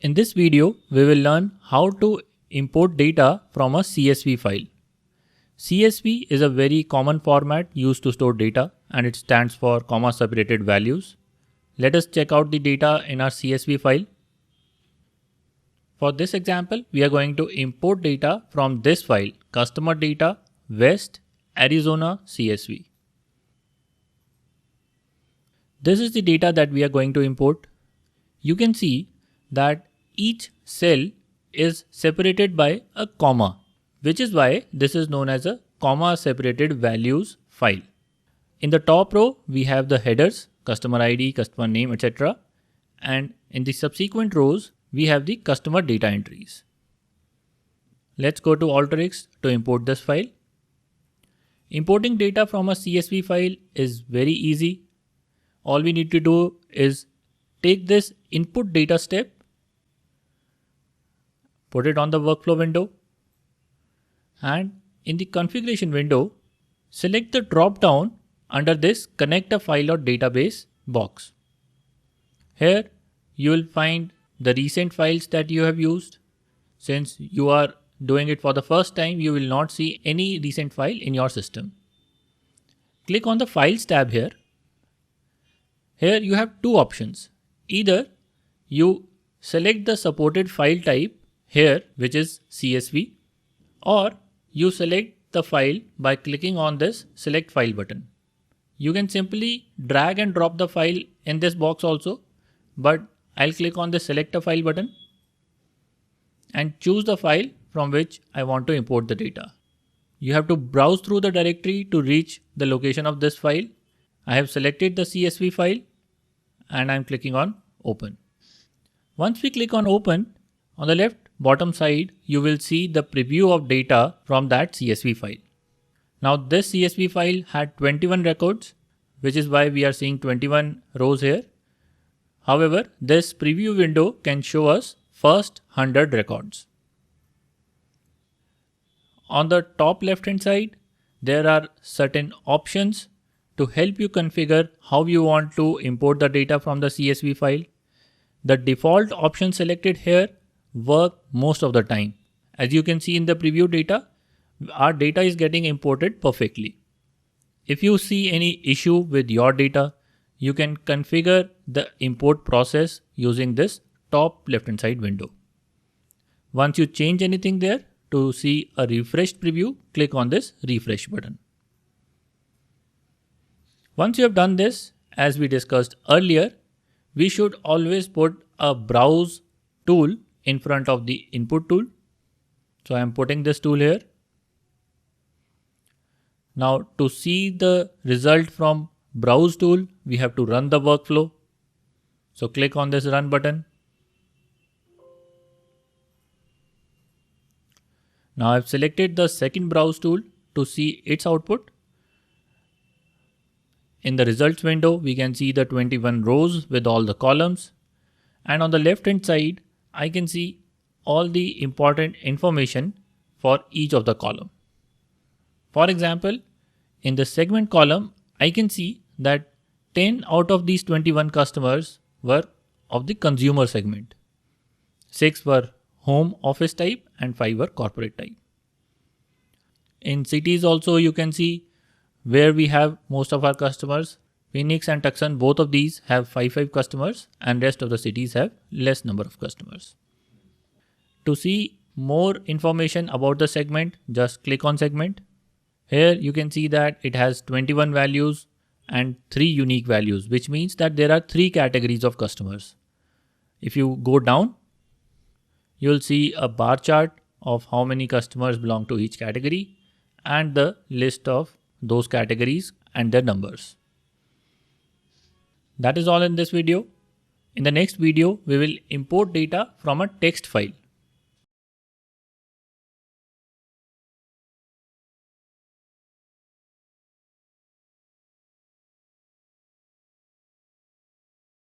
In this video, we will learn how to import data from a CSV file. CSV is a very common format used to store data and it stands for comma separated values. Let us check out the data in our CSV file. For this example, we are going to import data from this file, customer data West Arizona CSV. This is the data that we are going to import. You can see that each cell is separated by a comma, which is why this is known as a comma separated values file. In the top row, we have the headers, customer ID, customer name, etc. And in the subsequent rows, we have the customer data entries. Let's go to Alteryx to import this file. Importing data from a CSV file is very easy. All we need to do is take this input data step, put it on the workflow window, and in the configuration window, select the drop down under this connect a file or database box. Here you will find the recent files that you have used. Since you are doing it for the first time, you will not see any recent file in your system. Click on the Files tab here. Here you have two options. Either you select the supported file type here, which is CSV, or you select the file by clicking on this Select File button. You can simply drag and drop the file in this box also, but I'll click on the Select a File button and choose the file from which I want to import the data. You have to browse through the directory to reach the location of this file. I have selected the CSV file and I'm clicking on Open. Once we click on Open, on the left bottom side, you will see the preview of data from that CSV file. Now this CSV file had 21 records, which is why we are seeing 21 rows here. However, this preview window can show us first 100 records. On the top left hand side, there are certain options to help you configure how you want to import the data from the CSV file. The default options selected here work most of the time. As you can see in the preview data, our data is getting imported perfectly. If you see any issue with your data, you can configure the import process using this top left hand side window. Once you change anything there, to see a refreshed preview, click on this refresh button. Once you have done this, as we discussed earlier, we should always put a browse tool in front of the input tool. So I am putting this tool here. Now to see the result from browse tool, we have to run the workflow. So click on this run button. Now I've selected the second browse tool to see its output. In the results window, we can see the 21 rows with all the columns. And on the left hand side, I can see all the important information for each of the column. For example, in the segment column, I can see that 10 out of these 21 customers were of the consumer segment. 6 were home office type and 5 were corporate type. In cities also you can see where we have most of our customers. Phoenix and Tucson, both of these have 5 customers and rest of the cities have less number of customers. To see more information about the segment, just click on segment. Here you can see that it has 21 values and 3 unique values, which means that there are 3 categories of customers. If you go down, you'll see a bar chart of how many customers belong to each category and the list of those categories and their numbers. That is all in this video. In the next video, we will import data from a text file.